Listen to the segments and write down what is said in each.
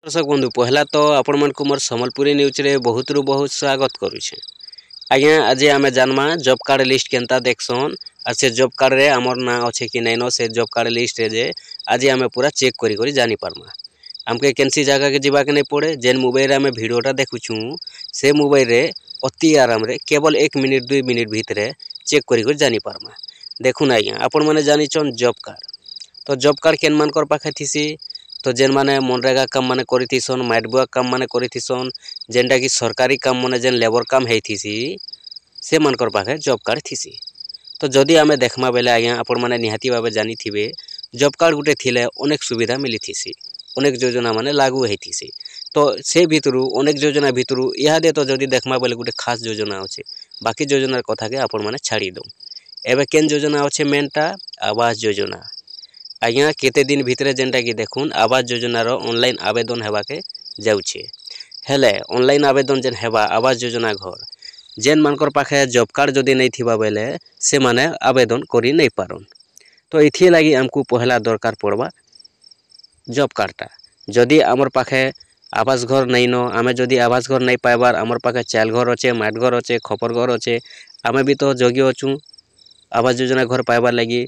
दर्शक बंधु पहला तो आपण मन को मोर संबलपुरी न्यूज रे बहुत रु बहुत स्वागत करुछे। आज्ञा आज आमे जानमा जॉब कार्ड लिस्ट केनता देखसन और से जॉब कार्ड रे हमर ना अच्छे कि नहीं न से जॉब कार्ड लिस्ट रे जे आज आमे पूरा चेक करी करी जानी पारमा। हमके केनसी जगह के जीवा के नहीं पड़े जेन मोबाइल रे आमे वीडियोटा देखुछु से मोबाइल रे अति आराम रे केवल 1 मिनिट 2 मिनिट भीतर चेक करी करी जानी पारमा। देखुन आज्ञा आपण माने जानी छन जॉब कार्ड तो जॉब कार्ड केन मान कर पाखे थीसी तो जेन माने मनरेगा काम माने करिथिसन माइटबुआ काम माने करिथिसन जेनटा कि सरकारी काम माने जेन लेबर काम हेथिसी से मानकर पाखे जॉब कार्ड थीसी। तो जदि आमे देखमा बेले आज्ञा आपण माने निहाती भाबे जानी थिबे जॉब कार्ड गुटे थिले अनेक सुविधा मिली थीसी अनेक योजना माने लागू हेथिसी। तो से भितरु अनेक योजना भितरु इहादे तो जदि देखमा बेले गुटे खास योजना अछि बाकी योजनार कथा के आपण माने छाड़ी दो। एबे केन योजना अछि मेनटा आवास योजना। आज्ञा केते दिन भितरे जेनटा कि देखुन आवास योजनार ऑनलाइन आवेदन हेबाके जाउछे हेले ऑनलाइन आवेदन जेन हेबा आवास योजना घर जेन मानकर पाखे जॉब कार्ड जदि नहीं थिबा बेले से माने आवेदन करि नहीं पारन। तो इथि लागि हमकु पहला दरकार पड़बा जॉब कार्डटा। जदि आमर पाखे आवास घर नहीं न आमे जदि आवास घर नहीं पाइबार आमर पाखे चाल घर अच्छे माट घर अच्छे खपर घर अच्छे आमे भी तो योग्य अछु आवास योजना घर पाइबार लगी।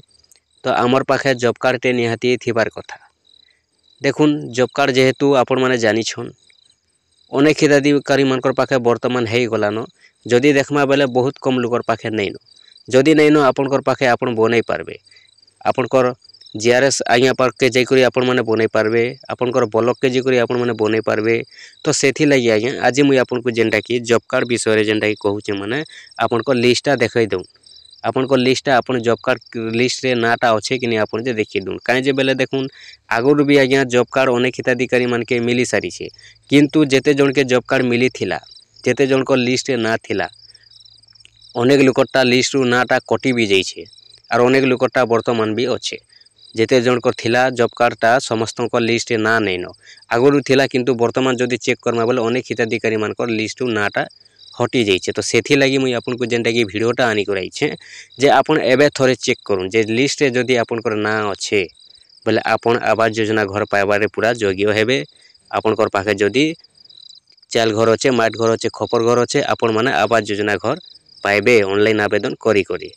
तो आमर पाखे जॉब कार्ड टे निहाती थिबार कथा। देखुन जॉब कार्ड जेहेतु आपण माने जानी छन अनेक हिताधिकारी मानकर पाखे वर्तमान हेई गलान जदि देखमा बेले बहुत कम लोकर पाखे नहीं न जदि नहीं न आपनकर पाखे आपण बनै पारबे आपनकर जीआरएस आज्ञा पार्क के जाइकरी आपण माने बनै पारबे आपनकर ब्लॉक के जाइकरी आपण माने बनै पारबे। तो सेथि लागि आज्ञा आज मुई आपनको जेनटा कि जॉब कार्ड विषय रे जेनटा कि कहूचे माने आपनकर लिस्टटा देखाई दउ आपनकर लिस्टटा आपण जॉब कार्ड लिस्ट रे नाटा अच्छे कि नहीं आपण जे देखि दुन काहे जे बेले देखुन आगुर भी आज्ञा जॉब कार्ड अनेक हिताधिकारी मान के मिली सारी छे किंतु जेते जन के जॉब कार्ड मिली थिला जेते जन को लिस्ट ना थिला अनेक लोकटा लिस्ट रु नाटा कटि भी जाई छे और अनेक लोकटा वर्तमान भी अच्छे जेते जन को थिला जॉब कार्डटा समस्त को लिस्ट ना नहीं न आगुर थिला किंतु वर्तमान जदि चेक करमा बेले अनेक हिताधिकारी मान को लिस्ट रु नाटा हटि जाइछे। तो सेथि लागि मुई आपनको जेनटा कि भिडियोटा आनी कराइछे जे आपण एबे थोरे चेक करूँ जे लिस्ट रे जदि आपनकर ना अच्छे बोले आपण आवास योजना घर पाइबारे पूरा योग्य हेबे आपनकर पाखे जदि चाल घर अच्छे माट घर अच्छे खपर घर अच्छे आपण माने आवास योजना घर पाइबे ऑनलाइन आवेदन करी करी।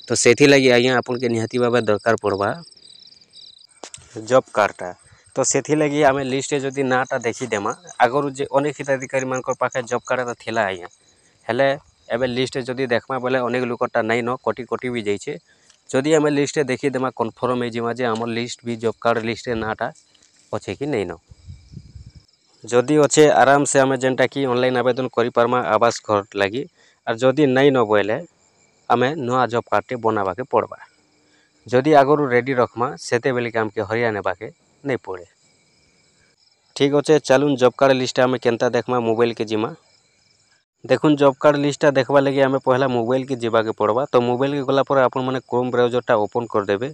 तो सेथि लागि आज्ञा आपण के निहाती भाबे दरकार पड़बा जॉब कार्डटा। तो सेथि लागि आमे लिस्ट रे जदि नाटा देखि देमा आगरु जे अनेक हिताधिकारी मानकर पाखे जॉब कार्ड थिला आज्ञा हेले एबे लिस्ट रे जदि देखमा बेले अनेक लोकटा नहीं न कटि कटि भी जाइछे जदि आमे लिस्ट रे देखि देमा कन्फर्म हे जिमा जे हमर लिस्ट भी जॉब कार्ड लिस्ट रे नाटा अच्छे कि नहीं न जदि अच्छे आराम से आमे जेनटा कि ऑनलाइन आवेदन करि पारमा आवास घर लागि और जदि नहीं न बोले आमे नया जॉब कार्ड टे बनावा के पड़बा जदि आगरु रेडी रखमा सेते बेले काम के हरिया नेबा के नहीं पड़े। ठीक अच्छे चलुन जॉब कार्ड लिस्ट आमे केनता देखमा मोबाइल के जिमा देखुन जॉब कार्ड लिस्टा देखबा लगी आमे पहला मोबाइल के जीवा के पड़बा। तो मोबाइल के गला पर आपण माने क्रोम ब्राउजरटा ओपन कर देबे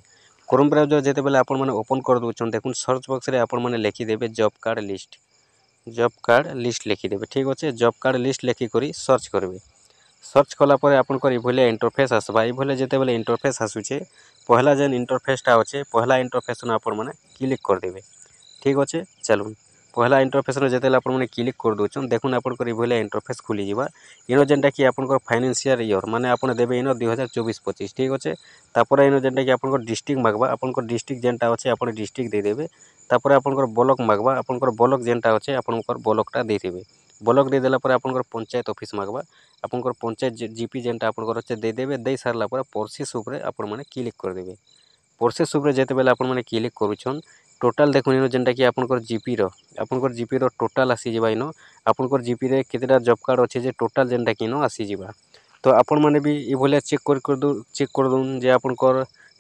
क्रोम ब्राउजर जेते बेले आपण माने ओपन कर दोछन देखुन सर्च बॉक्स रे आपण माने लिखि देबे जॉब कार्ड लिस्ट लिखि देबे। ठीक अच्छे जॉब कार्ड लिस्ट लिखि करी सर्च करबे सर्च कला पर आपण कर इभले इंटरफेस आसबा इभले जेते बेले इंटरफेस आसुचे पहला जेन इंटरफेसटा अच्छे पहला इंटरफेस न आपण माने क्लिक कर देबे। ठीक अच्छे चलुन पहला इंटरफेस रे जेते आपण माने क्लिक कर दोछन देखुन आपण कर इभले इंटरफेस खुली जिबा इनो जेनटा कि आपण फाइनेंशियल ईयर माने आपण देबे इनो 2024-25। ठीक अच्छे तापर इनो जेनटा कि आपण डिस्ट्रिक्ट मागबा आपण डिस्ट्रिक्ट जेनटा अच्छे आपण डिस्ट्रिक्ट दे देबे तापर आपण ब्लॉक मागबा आपण ब्लॉक जेनटा अच्छे आपण ब्लॉकटा दे देबे ब्लॉक दे देला पर आपण पंचायत ऑफिस मागबा आपण पंचायत जीपी जेनटा आपण अच्छे दे देबे दे सारला पर प्रोसेस ऊपर आपण माने क्लिक कर देबे। प्रोसेस ऊपर जेते बेले आपण माने क्लिक करूछन टोटाल देखुन इनो जेनटा कि आपण जीपी रो टोटाल आसी जिबा इनो आपण जीपी रे केतेटा जॉब कार्ड अच्छे जे टोटाल जेनटा कि इनो आसी जिबा। तो आपण माने भी इभले चेक कर दून जे आपण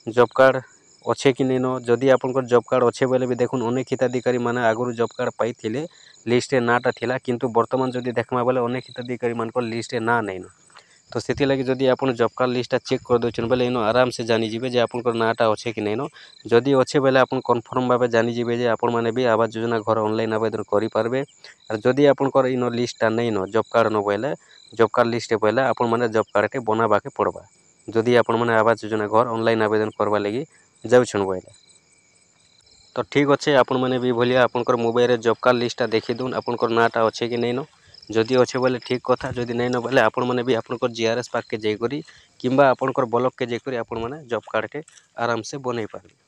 जॉब कार्ड अच्छे कि नहीं न जदि आपण जॉब कार्ड अच्छे बेले भी देखुन अनेक हिताधिकारी माने आगुर जॉब कार्ड पाई थिले लिस्ट रे नाटा थिला किंतु वर्तमान जदि देखमा बेले अनेक हिताधिकारी मानकर लिस्ट रे ना नहीं न। तो सेति लगी जदि आपण जॉब कार्ड लिस्टटा चेक कर दोछन बेले इनो आराम से जानि जिबे जे आपनकर नाटा अच्छे कि नहीं न जदि अच्छे बेले आपण कन्फर्म भाबे जानि जिबे जे आपण माने भी आवास योजना घर ऑनलाइन आवेदन करि पारबे और जदि आपनकर इनो लिस्टटा नहीं न जॉब कार्ड न बोले जॉब कार्ड लिस्ट पहले आपण माने जॉब कार्ड टे बनाबा के पड़बा जदि आपण माने आवास योजना घर ऑनलाइन आवेदन करबा लगी जाउछन बोले। तो ठीक अच्छे आपण मैंने भी भलिया आपनकर मोबाइल जॉब कार्ड लिस्टा देखी दून आपनकर नाटा अच्छे कि नहीं न जदि अच्छे बोले ठीक कथा जदि नहीं न बोले आपण मैंने भी आपनकर जीआरएस पाक के जाइकरी किंबा आपनकर ब्लॉक के जाइकरी आपण मैंने जॉब कार्ड के आराम से बनई पारे।